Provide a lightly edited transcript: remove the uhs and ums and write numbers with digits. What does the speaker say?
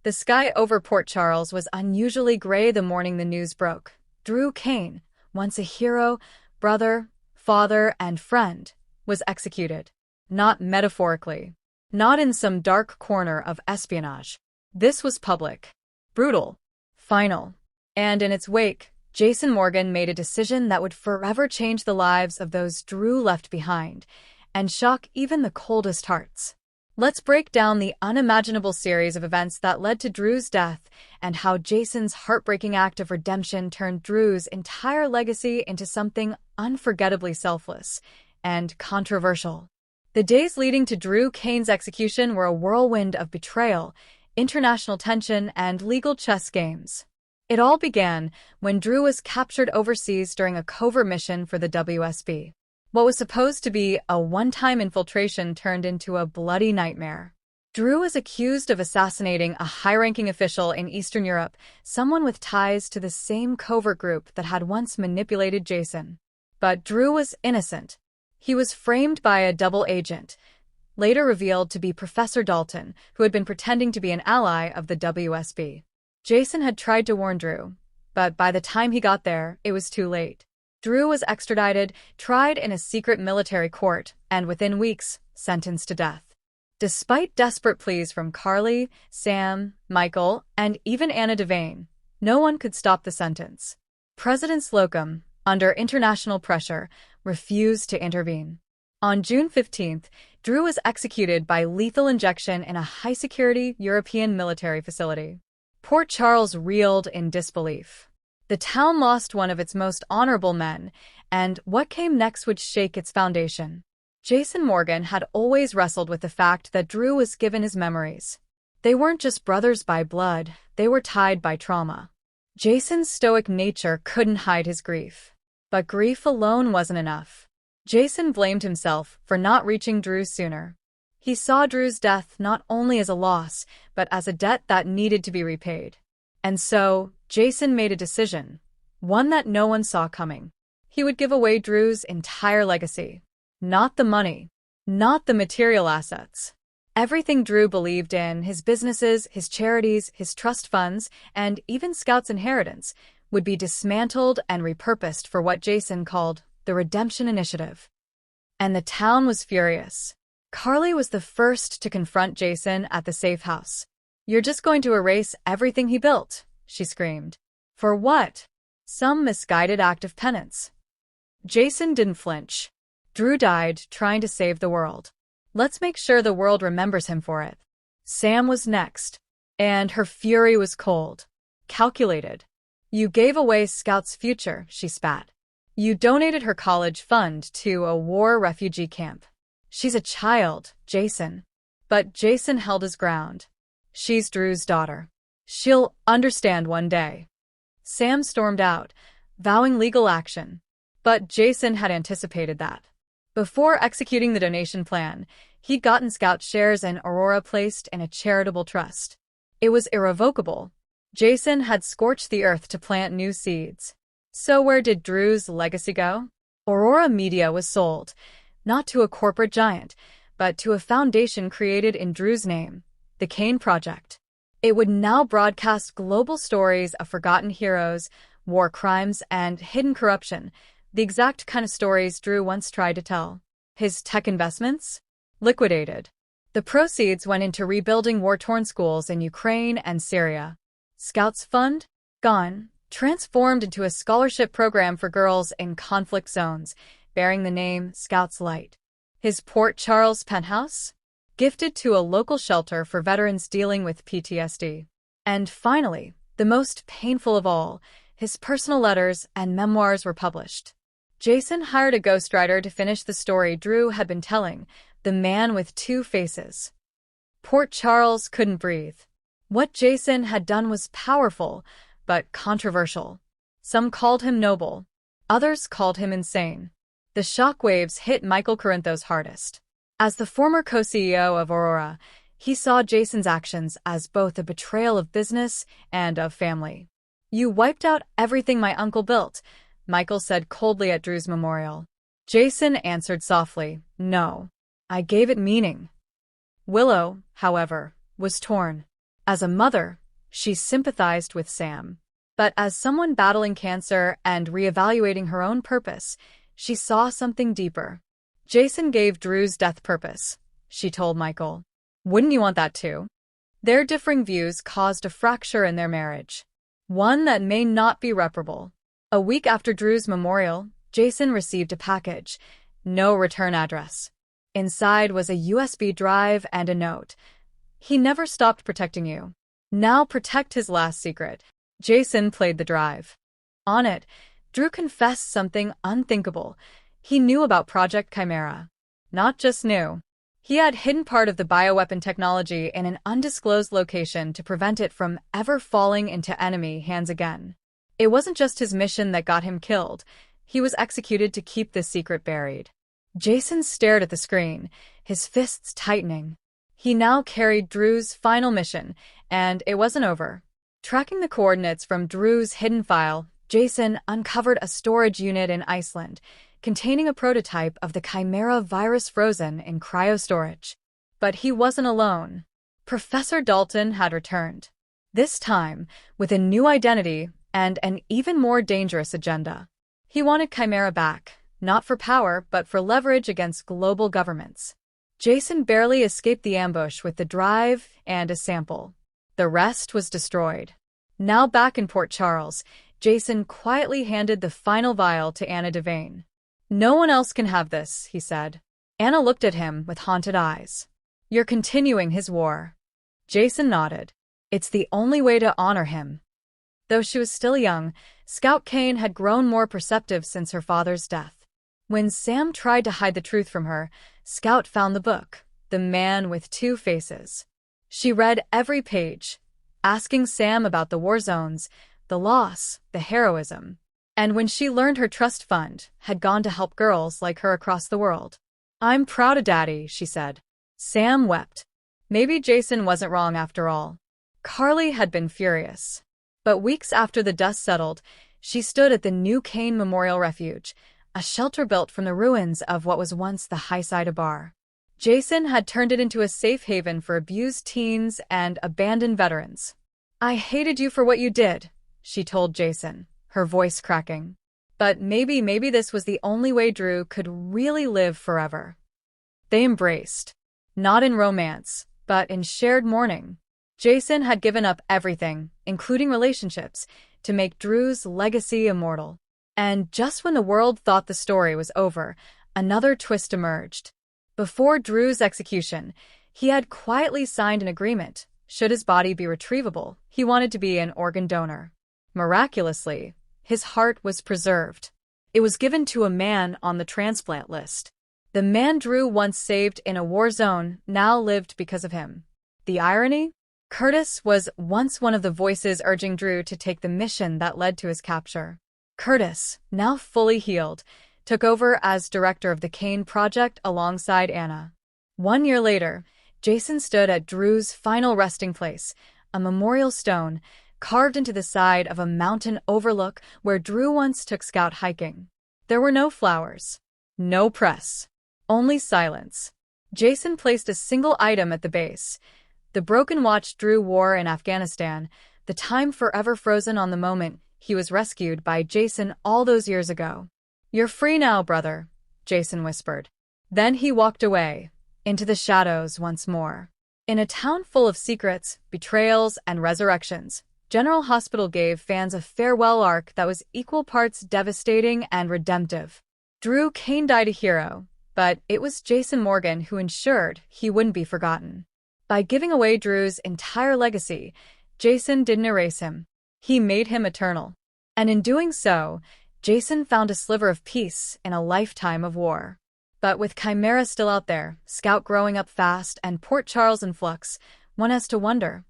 The sky over Port Charles was unusually gray the morning the news broke. Drew Cain, once a hero, brother, father, and friend, was executed. Not metaphorically. Not in some dark corner of espionage. This was public. Brutal. Final. And in its wake, Jason Morgan made a decision that would forever change the lives of those Drew left behind, and shock even the coldest hearts. Let's break down the unimaginable series of events that led to Drew's death and how Jason's heartbreaking act of redemption turned Drew's entire legacy into something unforgettably selfless and controversial. The days leading to Drew Cain's execution were a whirlwind of betrayal, international tension, and legal chess games. It all began when Drew was captured overseas during a covert mission for the WSB. What was supposed to be a one-time infiltration turned into a bloody nightmare. Drew was accused of assassinating a high-ranking official in Eastern Europe, someone with ties to the same covert group that had once manipulated Jason. But Drew was innocent. He was framed by a double agent, later revealed to be Professor Dalton, who had been pretending to be an ally of the WSB. Jason had tried to warn Drew, but by the time he got there, it was too late. Drew was extradited, tried in a secret military court, and within weeks, sentenced to death. Despite desperate pleas from Carly, Sam, Michael, and even Anna Devane, no one could stop the sentence. President Slocum, under international pressure, refused to intervene. On June 15th, Drew was executed by lethal injection in a high-security European military facility. Port Charles reeled in disbelief. The town lost one of its most honorable men, and what came next would shake its foundation. Jason Morgan had always wrestled with the fact that Drew was given his memories. They weren't just brothers by blood, they were tied by trauma. Jason's stoic nature couldn't hide his grief. But grief alone wasn't enough. Jason blamed himself for not reaching Drew sooner. He saw Drew's death not only as a loss, but as a debt that needed to be repaid. And so, Jason made a decision, one that no one saw coming. He would give away Drew's entire legacy. Not the money, not the material assets. Everything Drew believed in, his businesses, his charities, his trust funds, and even Scout's inheritance, would be dismantled and repurposed for what Jason called the Redemption Initiative. And the town was furious. Carly was the first to confront Jason at the safe house. "You're just going to erase everything he built," she screamed. "For what? Some misguided act of penance." Jason didn't flinch. Drew died trying to save the world. Let's make sure the world remembers him for it. Sam was next, and her fury was cold, calculated. "You gave away Scout's future," she spat. "You donated her college fund to a war refugee camp. She's a child, Jason." But Jason held his ground. "She's Drew's daughter. She'll understand one day." Sam stormed out, vowing legal action. But Jason had anticipated that. Before executing the donation plan, he'd gotten Scout shares in Aurora placed in a charitable trust. It was irrevocable. Jason had scorched the earth to plant new seeds. So where did Drew's legacy go? Aurora Media was sold, not to a corporate giant, but to a foundation created in Drew's name, the Cain Project. It would now broadcast global stories of forgotten heroes, war crimes, and hidden corruption, the exact kind of stories Drew once tried to tell. His tech investments? Liquidated. The proceeds went into rebuilding war-torn schools in Ukraine and Syria. Scouts Fund? Gone. Transformed into a scholarship program for girls in conflict zones, bearing the name Scouts Light. His Port Charles penthouse? Gifted to a local shelter for veterans dealing with PTSD. And finally, the most painful of all, his personal letters and memoirs were published. Jason hired a ghostwriter to finish the story Drew had been telling, The Man with Two Faces. Port Charles couldn't breathe. What Jason had done was powerful, but controversial. Some called him noble. Others called him insane. The shockwaves hit Michael Corinthos hardest. As the former co-CEO of Aurora, he saw Jason's actions as both a betrayal of business and of family. "You wiped out everything my uncle built," Michael said coldly at Drew's memorial. Jason answered softly, "No, I gave it meaning." Willow, however, was torn. As a mother, she sympathized with Sam. But as someone battling cancer and reevaluating her own purpose, she saw something deeper. Jason gave Drew's death purpose, she told Michael. Wouldn't you want that too? Their differing views caused a fracture in their marriage, one that may not be reparable. A week after Drew's memorial, Jason received a package, no return address. Inside was a USB drive and a note. He never stopped protecting you. Now protect his last secret. Jason played the drive. On it, Drew confessed something unthinkable. He knew about Project Chimera. Not just knew. He had hidden part of the bioweapon technology in an undisclosed location to prevent it from ever falling into enemy hands again. It wasn't just his mission that got him killed. He was executed to keep this secret buried. Jason stared at the screen, his fists tightening. He now carried Drew's final mission, and it wasn't over. Tracking the coordinates from Drew's hidden file, Jason uncovered a storage unit in Iceland, containing a prototype of the Chimera virus frozen in cryostorage. But he wasn't alone. Professor Dalton had returned. This time, with a new identity and an even more dangerous agenda. He wanted Chimera back, not for power, but for leverage against global governments. Jason barely escaped the ambush with the drive and a sample. The rest was destroyed. Now back in Port Charles, Jason quietly handed the final vial to Anna Devane. No one else can have this, he said. Anna looked at him with haunted eyes. You're continuing his war. Jason nodded. It's the only way to honor him. Though she was still young, Scout Kane had grown more perceptive since her father's death. When Sam tried to hide the truth from her, Scout found the book, The Man with Two Faces. She read every page, asking Sam about the war zones, the loss, the heroism. And when she learned her trust fund had gone to help girls like her across the world. I'm proud of Daddy, she said. Sam wept. Maybe Jason wasn't wrong after all. Carly had been furious. But weeks after the dust settled, she stood at the new Kane Memorial Refuge, a shelter built from the ruins of what was once the Highside Bar. Jason had turned it into a safe haven for abused teens and abandoned veterans. I hated you for what you did, she told Jason, her voice cracking. But maybe this was the only way Drew could really live forever. They embraced. Not in romance, but in shared mourning. Jason had given up everything, including relationships, to make Drew's legacy immortal. And just when the world thought the story was over, another twist emerged. Before Drew's execution, he had quietly signed an agreement. Should his body be retrievable, he wanted to be an organ donor. Miraculously, his heart was preserved. It was given to a man on the transplant list. The man Drew once saved in a war zone now lived because of him. The irony? Curtis was once one of the voices urging Drew to take the mission that led to his capture. Curtis, now fully healed, took over as director of the Kane Project alongside Anna. 1 year later, Jason stood at Drew's final resting place, a memorial stone carved into the side of a mountain overlook where Drew once took Scout hiking. There were no flowers, no press, only silence. Jason placed a single item at the base, the broken watch Drew wore in Afghanistan, the time forever frozen on the moment he was rescued by Jason all those years ago. You're free now, brother, Jason whispered. Then he walked away, into the shadows once more. In a town full of secrets, betrayals, and resurrections, General Hospital gave fans a farewell arc that was equal parts devastating and redemptive. Drew Kane died a hero, but it was Jason Morgan who ensured he wouldn't be forgotten. By giving away Drew's entire legacy, Jason didn't erase him. He made him eternal. And in doing so, Jason found a sliver of peace in a lifetime of war. But with Chimera still out there, Scout growing up fast, and Port Charles in flux, one has to wonder,